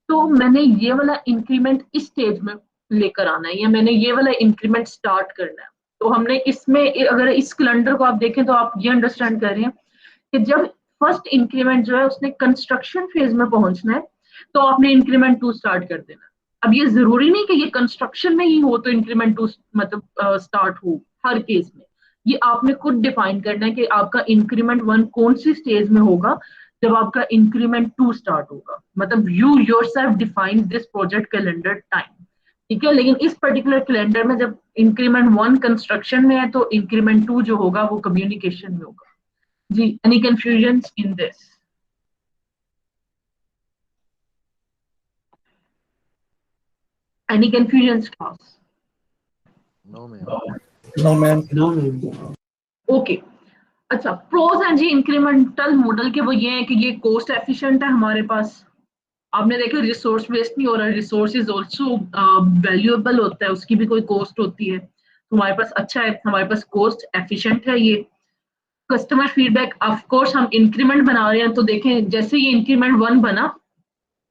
S1: तो मैंने ये वाला इंक्रीमेंट इस स्टेज में लेकर आना है, या मैंने ये वाला इंक्रीमेंट स्टार्ट करना है। तो हमने इसमें अगर इस कैलेंडर को आप देखें तो आप ये अंडरस्टैंड कर रहे हैं कि जब फर्स्ट इंक्रीमेंट जो है उसने कंस्ट्रक्शन फेज में पहुंचना है तो आपने इंक्रीमेंट 2 स्टार्ट कर देना है। अब ये जरूरी नहीं कि ये कंस्ट्रक्शन में ही हो तो इंक्रीमेंट 2 मतलब स्टार्ट हो हर केस में। ये आपने खुद डिफाइन करना है कि आपका इंक्रीमेंट 1 कौन सी स्टेज में होगा जब आपका इंक्रीमेंट 2 स्टार्ट होगा। मतलब you yourself define this project calendar time, ठीक है। लेकिन इस पर्टिकुलर कैलेंडर में जब इंक्रीमेंट 1 कंस्ट्रक्शन में है तो इंक्रीमेंट 2 जो होगा वो कम्युनिकेशन में होगा। जी, any confusion in this? Any confusion class?
S3: No ma'am.
S2: No ma'am.
S4: No ma'am.
S1: Okay, अच्छा, प्रोज हैं जी इंक्रीमेंटल मॉडल के, वो ये है कि ये कॉस्ट एफिशिएंट है हमारे पास। आपने देखा रिसोर्स वेस्ट नहीं हो रहा, रिसोर्स इज ऑल्सो वैल्यूएबल होता है, उसकी भी कोई कॉस्ट होती है। तो हमारे पास अच्छा है, हमारे पास कॉस्ट एफिशिएंट है ये। कस्टमर फीडबैक, ऑफ कोर्स हम इंक्रीमेंट बना रहे हैं तो देखें जैसे ये इंक्रीमेंट 1 बना,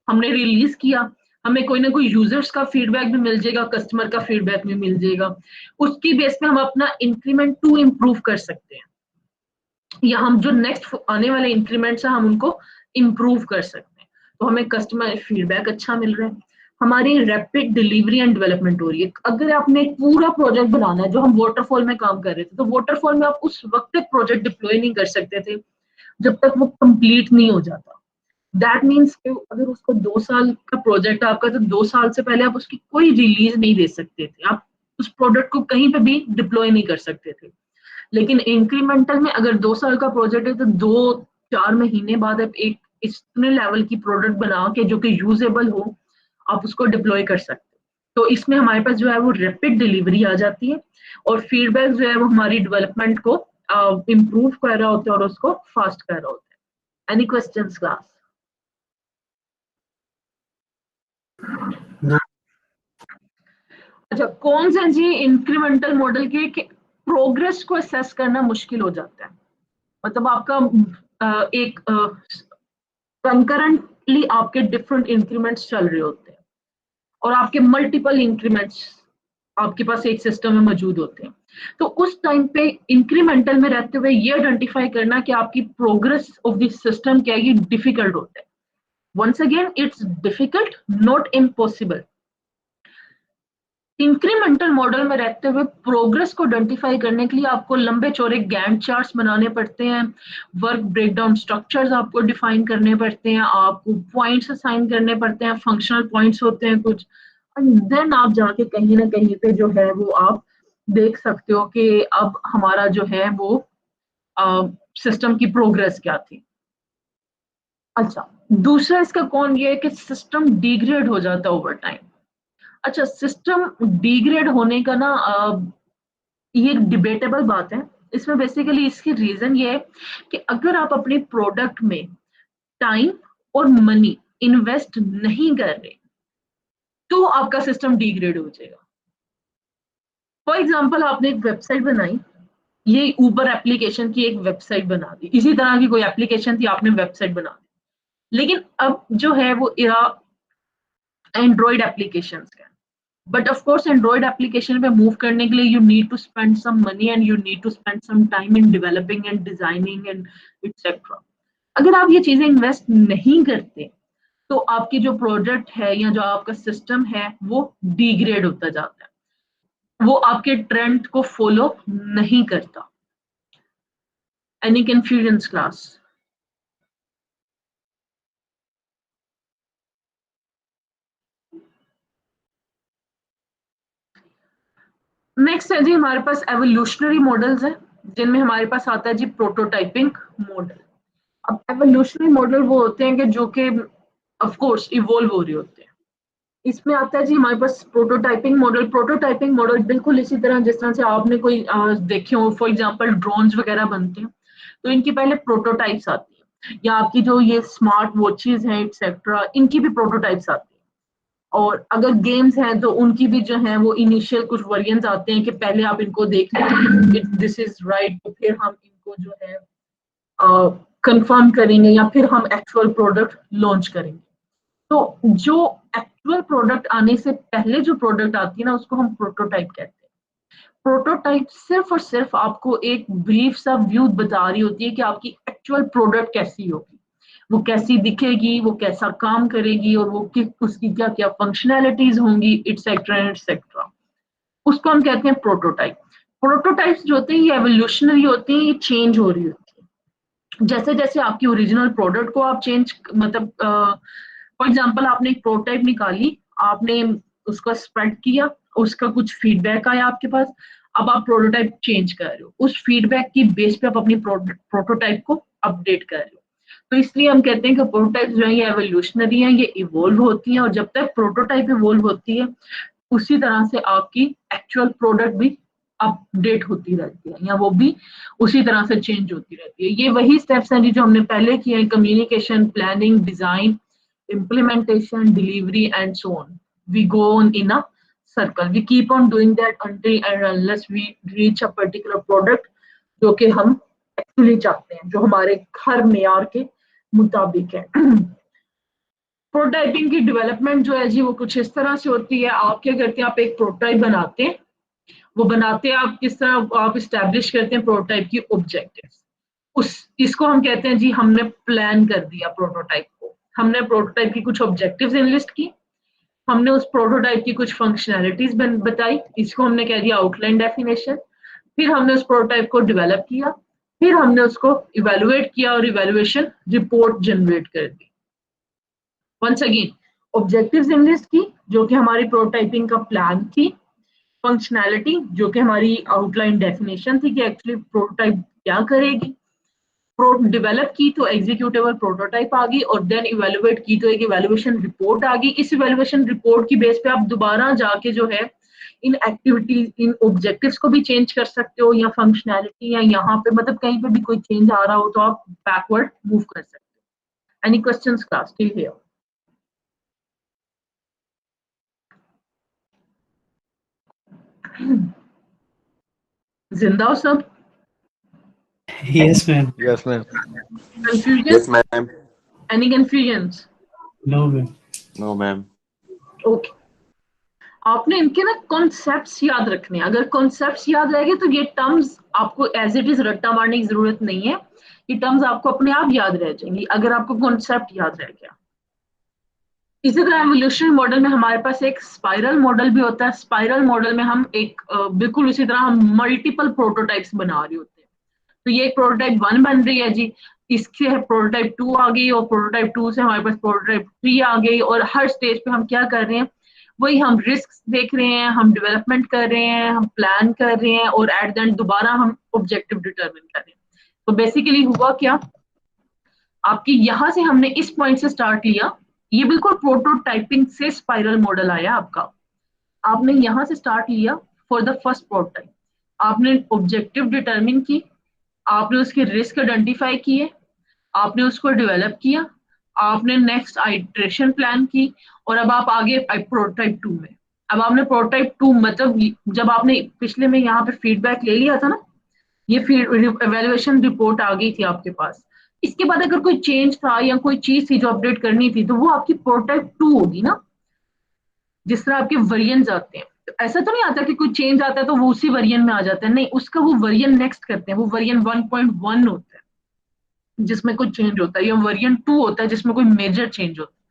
S1: हमने रिलीज किया, हमें कोई ना कोई यूजर्स का फीडबैक भी मिल जाएगा, कस्टमर का फीडबैक भी मिल जाएगा। उसकी बेस पे हम अपना इंक्रीमेंट 2 इम्प्रूव कर सकते हैं, या हम जो नेक्स्ट आने वाले इंक्रीमेंट्स हैं हम उनको इम्प्रूव कर सकते हैं। तो हमें कस्टमर फीडबैक अच्छा मिल रहा है, हमारी रैपिड डिलीवरी एंड डेवलपमेंट हो रही है। अगर आपने एक पूरा प्रोजेक्ट बनाना है, जो हम वाटरफॉल में काम कर रहे थे, तो वाटरफॉल में आप उस वक्त तक प्रोजेक्ट डिप्लॉय नहीं कर सकते थे जब तक वो कंप्लीट नहीं हो जाता। दैट मीन्स अगर उसको 2 साल का प्रोजेक्ट है आपका, तो 2 साल से पहले आप उसकी कोई रिलीज नहीं दे सकते थे, आप उस प्रोडक्ट को कहीं पे भी डिप्लॉय नहीं कर सकते थे। लेकिन इंक्रीमेंटल में अगर 2 साल का प्रोजेक्ट है तो 2-4 महीने बाद आप एक इतने लेवल की प्रोडक्ट बना के जो कि यूजेबल हो आप उसको डिप्लॉय कर सकते हो। तो इसमें हमारे पास जो है वो रैपिड डिलीवरी आ जाती है, और फीडबैक जो है वो हमारी डेवलपमेंट को इम्प्रूव कर रहा होता है और उसको फास्ट कर रहा होता है। Any questions class?
S4: नो।
S1: अच्छा, कौन सा जी इंक्रीमेंटल मॉडल के प्रोग्रेस को असेस करना मुश्किल हो जाता है? मतलब आपका एक कंकरेंटली आपके डिफरेंट इंक्रीमेंट्स चल रहे होते हैं और आपके मल्टीपल इंक्रीमेंट्स आपके पास एक सिस्टम में मौजूद होते हैं। तो उस टाइम पे इंक्रीमेंटल में रहते हुए ये आइडेंटिफाई करना कि आपकी प्रोग्रेस ऑफ दिस सिस्टम क्या है, ये डिफिकल्ट होता है। Once again it's difficult, not impossible. Incremental model में रहते हुए प्रोग्रेस को आइडेंटिफाई करने के लिए आपको लंबे चौड़े गैंट चार्ट्स बनाने पड़ते हैं, वर्क ब्रेकडाउन स्ट्रक्चर्स आपको डिफाइन करने पड़ते हैं, आपको पॉइंट्स असाइन करने पड़ते हैं, फंक्शनल पॉइंट्स होते हैं कुछ, देन आप जाके कहीं ना कहीं पे जो है वो आप देख सकते हो कि अब हमारा जो है वो सिस्टम की प्रोग्रेस क्या थी। अच्छा, दूसरा इसका कौन ये है कि सिस्टम डिग्रेड हो जाता है ओवर टाइम। अच्छा, सिस्टम डिग्रेड होने का ना ये एक डिबेटेबल बात है। इसमें बेसिकली इसकी रीजन ये है कि अगर आप अपने प्रोडक्ट में टाइम और मनी इन्वेस्ट नहीं कर रहे तो आपका सिस्टम डिग्रेड हो जाएगा। फॉर एग्जाम्पल, आपने एक वेबसाइट बनाई, ये ऊबर एप्लीकेशन की एक वेबसाइट बना दी, इसी तरह की कोई एप्लीकेशन थी, आपने वेबसाइट बना दी, लेकिन अब जो है वो एंड्रॉइड एप्लीकेशन का। But of course android application पे मूव करने के लिए you need to spend some money and you need to spend some time in developing and designing and etcetera. अगर आप ये चीजें इन्वेस्ट नहीं करते तो आपकी जो प्रोडक्ट है या जो आपका सिस्टम है वो डिग्रेड होता जाता है। वो आपके ट्रेंड को फॉलो नहीं करता। Any confusion class? नेक्स्ट है जी हमारे पास एवोल्यूशनरी मॉडल्स हैं, जिनमें हमारे पास आता है जी प्रोटोटाइपिंग मॉडल। अब एवोल्यूशनरी मॉडल वो होते हैं कि जो कि ऑफ कोर्स इवॉल्व हो रहे होते हैं। इसमें आता है जी हमारे पास प्रोटोटाइपिंग मॉडल। प्रोटोटाइपिंग मॉडल बिल्कुल इसी तरह जिस तरह से आपने कोई देखे हो, फॉर एग्जांपल ड्रोन्स वगैरह बनते हैं तो इनकी पहले प्रोटोटाइप्स आती है, या आपकी जो ये स्मार्ट वॉचेस हैं एक्सेट्रा, इनकी भी प्रोटोटाइप्स आती है। और अगर गेम्स हैं तो उनकी भी जो है वो इनिशियल कुछ वेरिएंट्स आते हैं कि पहले आप इनको देख लें दिस इज राइट, तो फिर हम इनको जो है कंफर्म करेंगे या फिर हम एक्चुअल प्रोडक्ट लॉन्च करेंगे। तो जो एक्चुअल प्रोडक्ट आने से पहले जो प्रोडक्ट आती है ना, उसको हम प्रोटोटाइप कहते हैं। प्रोटोटाइप सिर्फ और सिर्फ आपको एक ब्रीफ सा व्यू बता रही होती है कि आपकी एक्चुअल प्रोडक्ट कैसी होगी, वो कैसी दिखेगी, वो कैसा काम करेगी, और वो उसकी क्या क्या फंक्शनैलिटीज होंगी, इटसेट्रा इटसेट्रा। उसको हम कहते हैं प्रोटोटाइप। प्रोटोटाइप्स जो होते हैं ये एवोल्यूशनरी होते हैं, ये चेंज हो रही होती है जैसे जैसे आपकी ओरिजिनल प्रोडक्ट को आप चेंज, मतलब फॉर एग्जांपल आपने एक प्रोटोटाइप निकाली, आपने उसका स्प्रेड किया, उसका कुछ फीडबैक आया आपके पास, अब आप प्रोटोटाइप चेंज कर रहे हो, उस फीडबैक की बेस पे आप अपनी प्रोटोटाइप को अपडेट कर रहे हो। तो इसलिए हम कहते हैं कि प्रोटोटाइप जो है ये एवोल्यूशनरी है, ये इवॉल्व होती है, और जब तक प्रोटोटाइप इवॉल्व होती है उसी तरह से आपकी एक्चुअल प्रोडक्ट भी अपडेट होती रहती है, या वो भी उसी तरह से चेंज होती रहती है। ये वही स्टेप्स हैं जो हमने पहले किए हैं, communication, planning, design, implementation, delivery, and so on. We go on in a circle. We keep on doing that until and unless we reach a particular product जो कि हम एक्चुअली चाहते हैं, जो हमारे हर मेयार के मुताबिक है। प्रोटोटाइपिंग की डेवलपमेंट जो है जी वो कुछ इस तरह से होती है। आप क्या करते हैं, आप एक प्रोटोटाइप बनाते हैं, वो बनाते हैं आप किस तरह, आप इस्टेब्लिश करते हैं प्रोटोटाइप की ऑब्जेक्टिव्स। इसको हम कहते हैं जी हमने प्लान कर दिया प्रोटोटाइप को, हमने प्रोटोटाइप की कुछ ऑब्जेक्टिव्स इनलिस्ट की, हमने उस प्रोटोटाइप की कुछ फंक्शनैलिटीज बताई, इसको हमने कह दिया आउटलाइन डेफिनेशन। फिर हमने उस प्रोटोटाइप को डेवलप किया, फिर हमने उसको इवेलुएट किया और इवेलुएशन रिपोर्ट जनरेट कर दी। वंस अगेन ऑब्जेक्टिव्स इनलिस्ट की जो कि हमारी प्रोटोटाइपिंग का प्लान थी, फंक्शनैलिटी जो कि हमारी आउटलाइन डेफिनेशन थी कि एक्चुअली प्रोटोटाइप क्या करेगी, डेवलप की तो एग्जीक्यूटेबल प्रोटोटाइप आ गई, और देन इवेलुएट की तो एक इवेलुएशन रिपोर्ट आ गई। इस इवेलुएशन रिपोर्ट की बेस पे आप दोबारा जाके जो है इन एक्टिविटीज, इन ऑब्जेक्टिव्स को भी चेंज कर सकते हो, या फंक्शनैलिटी, या यहाँ पे मतलब कहीं पे भी कोई चेंज आ रहा हो तो आप बैकवर्ड मूव कर सकते हो। Any questions class till here? जिंदा हो सब?
S4: Yes, ma'am.
S3: Yes, ma'am.
S1: Confusion?
S5: Yes, ma'am.
S1: Any confusions?
S4: No, ma'am.
S5: No, ma'am.
S1: Okay, आपने इनके ना कॉन्सेप्ट्स याद रखने हैं। अगर कॉन्सेप्ट्स याद रहेंगे तो ये टर्म्स आपको एज इट इज रट्टा मारने की जरूरत नहीं है, ये टर्म्स आपको अपने आप याद रह जाएंगी अगर आपको कॉन्सेप्ट याद रह गया। इसी तरह एवोल्यूशनरी मॉडल में हमारे पास एक स्पाइरल मॉडल भी होता है। स्पाइरल मॉडल में हम एक बिल्कुल इसी तरह हम मल्टीपल प्रोटोटाइप्स बना रहे होते हैं। तो ये एक प्रोटोटाइप 1 बन रही है जी, इससे प्रोटोटाइप 2 आ गई, और प्रोटोटाइप 2 से हमारे पास प्रोटोटाइप 3 आ गई, और हर स्टेज पे हम क्या कर रहे हैं, वही हम रिस्क देख रहे हैं, हम डेवलपमेंट कर रहे हैं, हम प्लान कर रहे हैं, और एट द एंड दोबारा हम ऑब्जेक्टिव डिटरमिन कर रहे हैं। तो बेसिकली हुआ क्या, आपकी यहां से हमने इस पॉइंट से स्टार्ट लिया, ये बिल्कुल प्रोटोटाइपिंग से स्पाइरल मॉडल आया आपका। आपने यहां से स्टार्ट लिया फॉर द फर्स्ट प्रोटोटाइप, आपने ऑब्जेक्टिव डिटरमिन की, आपने उसके रिस्क आइडेंटिफाई किए, आपने उसको डेवलप किया, आपने नेक्स्ट आइट्रेशन प्लान की, और अब आप आगे प्रोटोटाइप 2 में। अब आपने प्रोटोटाइप 2 मतलब जब आपने पिछले में यहाँ पे फीडबैक ले लिया था ना, ये एवेल्युएशन रिपोर्ट आ गई थी आपके पास, इसके बाद अगर कोई चेंज था या कोई चीज थी जो अपडेट करनी थी तो वो आपकी प्रोटोटाइप 2 होगी ना। जिस तरह आपके वेरिएंट्स आते हैं, तो ऐसा तो नहीं आता कि कोई चेंज आता है तो वो उसी वेरिएंट में आ जाता है, नहीं, उसका वो वेरिएंट नेक्स्ट करते हैं, वो वेरिएंट 1.1 होता है जिसमें कोई चेंज होता है, या वेरिएंट 2 होता है जिसमें कोई मेजर चेंज होता है।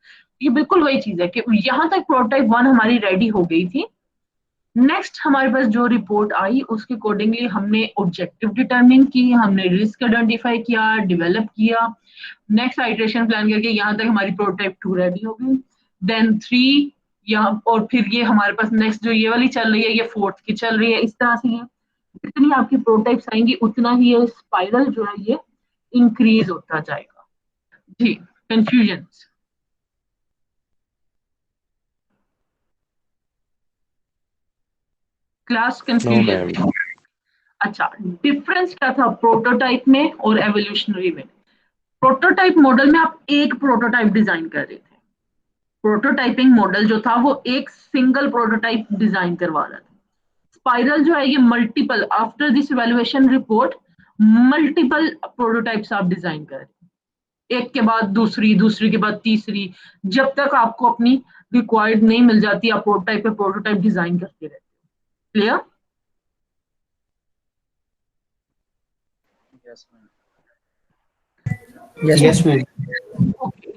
S1: ये बिल्कुल वही चीज है कि यहाँ तक प्रोटोटाइप 1 हमारी रेडी हो गई थी, नेक्स्ट हमारे पास जो रिपोर्ट आई उसके अकॉर्डिंगली हमने ऑब्जेक्टिव डिटरमिन की, हमने रिस्क आइडेंटिफाई किया, डेवलप किया, नेक्स्ट आइटरेशन प्लान करके यहाँ तक हमारी प्रोटोटाइप 2 रेडी हो गई, देन 3 यहाँ, और फिर ये हमारे पास नेक्स्ट जो ये वाली चल रही है ये 4th की चल रही है। इस तरह से ये जितनी आपकी प्रोटोटाइप्स आएंगी उतना ही ये स्पाइरल जो है ये इंक्रीज होता जाएगा। जी, confusion? Class
S5: no
S1: confusion?
S5: Ma'am.
S1: अच्छा, डिफरेंस क्या था प्रोटोटाइप में और एवोल्यूशनरी में? प्रोटोटाइप मॉडल में आप एक प्रोटोटाइप डिजाइन कर रहे थे, प्रोटोटाइपिंग मॉडल जो था वो एक सिंगल प्रोटोटाइप डिजाइन करवा रहा था। स्पाइरल जो है ये multiple, after this evaluation report multiple prototypes आप डिजाइन कर रहे हैं, एक के बाद दूसरी, दूसरी के बाद तीसरी, जब तक आपको अपनी रिक्वायर्ड नहीं मिल जाती आप प्रोटोटाइप पे प्रोटोटाइप डिजाइन करते रहते हो। क्लियर?
S4: Yes ma'am.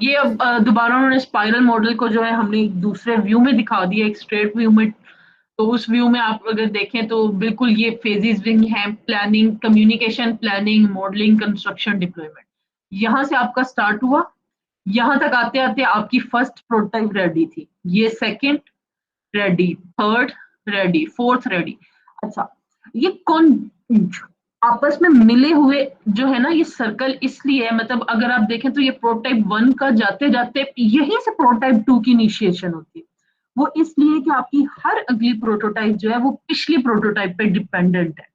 S1: ये अब दोबारा उन्होंने स्पाइरल मॉडल को जो है हमने एक दूसरे व्यू में दिखा दिया, एक स्ट्रेट व्यू में। तो उस व्यू में आप अगर देखें तो बिल्कुल ये फेजेस विंग है, planning, communication, planning, modelling, construction, deployment. यहाँ से आपका स्टार्ट हुआ, यहाँ तक आते आते आपकी फर्स्ट प्रोटोटाइप रेडी थी, ये second ready, third ready, fourth ready. अच्छा, ये कौन आपस में मिले हुए जो है ना ये सर्कल इसलिए है, मतलब अगर आप देखें तो ये प्रोटोटाइप 1 का जाते जाते यहीं से प्रोटोटाइप 2 की इनिशिएशन होती है। वो इसलिए कि आपकी हर अगली प्रोटोटाइप जो है वो पिछली प्रोटोटाइप पे डिपेंडेंट है।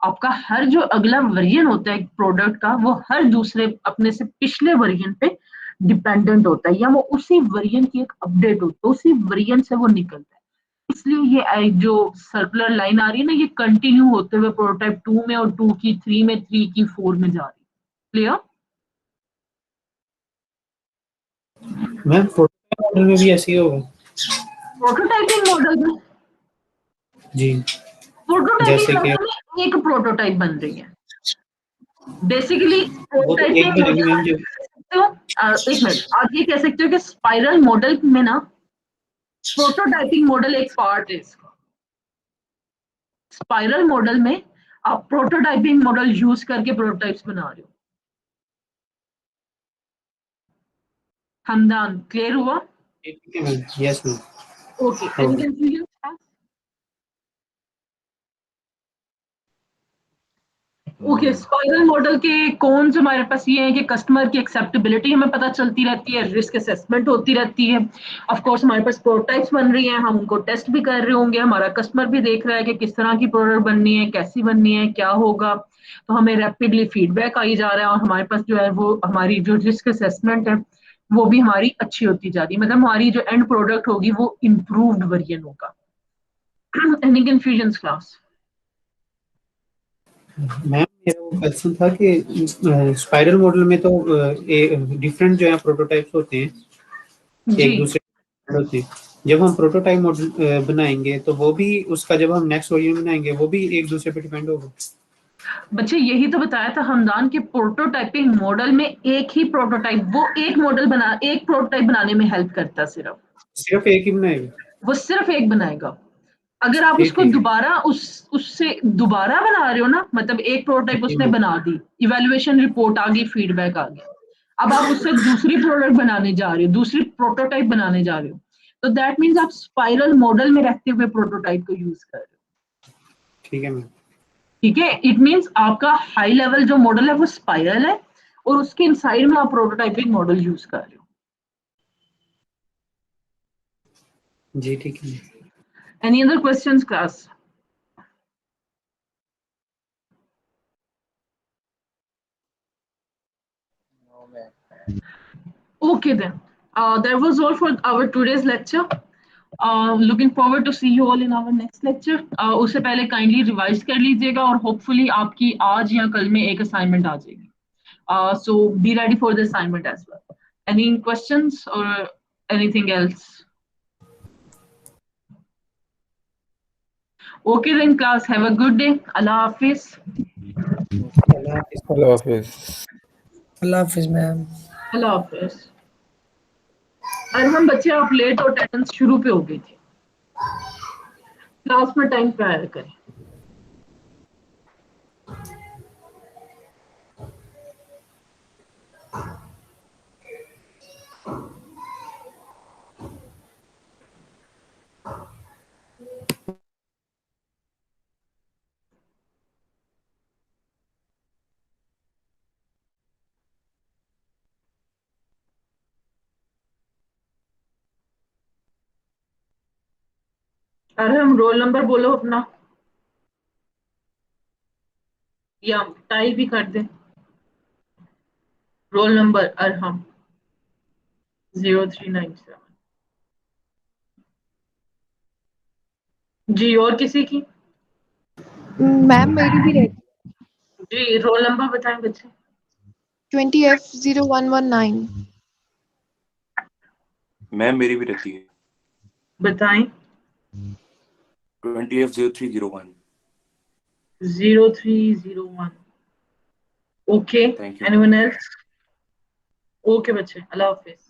S1: आपका हर जो अगला वर्जन होता है प्रोडक्ट का वो हर दूसरे अपने से पिछले वर्जन पे डिपेंडेंट होता है, या वो उसी वर्जन की एक अपडेट होती है, उसी वर्जन से वो निकलता है। इसलिए ये जो सर्कुलर लाइन आ रही है ना ये कंटिन्यू होते हुए प्रोटोटाइप 2 में और 2 की 3 में, 3 की 4 में जा रही है। क्लियर?
S4: मैम प्रोटोटाइप मॉडल में भी ऐसे ही होगा?
S1: प्रोटोटाइपिंग मॉडल में
S4: जी,
S1: प्रोटोटाइपिंग
S4: जैसे कि
S1: मॉडल में एक प्रोटोटाइप बन रही है बेसिकली।
S4: वो तो एक
S1: प्रोटोटाइपिंग
S4: बनेगी मैम जो
S1: मॉडल एक मिनट, आप ये कह सकते हो कि स्पाइरल मॉडल में ना प्रोटोटाइपिंग मॉडल एक पार्ट है इसका। स्पाइरल मॉडल में आप प्रोटोटाइपिंग मॉडल यूज करके प्रोटोटाइप्स बना रहे हो। हमदान, क्लियर हुआ?
S4: Yes ma'am.
S1: Okay, any confusion? Okay, spiral model के कौन से हमारे पास ये है कि कस्टमर की एक्सेप्टेबिलिटी हमें पता चलती रहती है, रिस्क असेसमेंट होती रहती है, ऑफ कोर्स हमारे पास प्रोटोटाइप्स बन रही हैं, हम उनको टेस्ट भी कर रहे होंगे, हमारा कस्टमर भी देख रहा है कि किस तरह की प्रोडक्ट बननी है, कैसी बननी है, क्या होगा, तो हमें रैपिडली फीडबैक आई जा रहा है और हमारे पास जो है वो हमारी जो रिस्क असेसमेंट है वो भी हमारी अच्छी होती जा रही है, मतलब हमारी जो एंड प्रोडक्ट होगी वो इम्प्रूव्ड वर्जन होगा। Any confusion class?
S4: मैम मेरा वो क्वेश्चन था कि स्पाइरल मॉडल में तो डिफरेंट जो है प्रोटोटाइप्स होते हैं,
S1: जी
S4: एक दूसरे होते हैं। जब हम प्रोटोटाइप मॉडल बनाएंगे तो वो भी उसका जब हम नेक्स्ट वर्जन बनाएंगे वो भी एक दूसरे पे डिपेंड होगा?
S1: बच्चे यही तो बताया था हमदान के प्रोटोटाइपिंग मॉडल में एक ही प्रोटोटाइप, वो एक मॉडल बना, एक प्रोटोटाइप बनाने में हेल्प करता है,
S4: सिर्फ एक ही बनाएगा?
S1: वो सिर्फ एक बनाएगा। अगर आप
S4: ठीक
S1: उसको
S4: है
S1: दोबारा उससे दोबारा बना रहे हो ना, मतलब एक प्रोटोटाइप
S4: जी
S1: उसने
S4: मैम।
S1: बना दी, इवैल्यूएशन रिपोर्ट आ गई, फीडबैक आ गया, अब आप उससे दूसरी प्रोडक्ट बनाने जा रहे हो, दूसरी प्रोटोटाइप बनाने जा रहे हो, तो दैट मीन्स आप स्पाइरल मॉडल में रहते हुए प्रोटोटाइप को यूज कर रहे हो।
S4: ठीक है मैम।
S1: ठीक है, इट मीन्स आपका हाई लेवल जो मॉडल है वो स्पाइरल है और उसके इनसाइड में आप प्रोटोटाइपिंग मॉडल यूज कर रहे हो।
S4: जी ठीक है।
S1: Any other questions class? Okay then. That was all for our today's lecture. Looking forward to see you all in our next lecture. उससे पहले kindly revise कर लीजिएगा और hopefully आपकी आज या कल में एक assignment आ जाएगी. So be ready for the assignment as well. Any questions or anything else? Okay then class, have a good day. Allah Hafiz.
S3: Allah Hafiz.
S2: Allah Hafiz ma'am.
S1: Allah Hafiz. अरे हम बच्चे आप लेट और अटेंडेंस शुरू पे हो गई थी। क्लास में टाइम पे आया करें। अरे हम रोल नंबर बोलो अपना, या टाई भी कर दे। Roll number Arham 0397। जी, और किसी की?
S6: मैम मेरी भी रहती
S1: जी, रोल नंबर बताएं बच्चे।
S6: 20F0119।
S5: मैम मेरी भी रहती है
S1: बताएं।
S5: 20F0301।
S1: 0301। Okay,
S5: thank you.
S1: Anyone else? Okay बच्चे, अल्लाह हाफिज।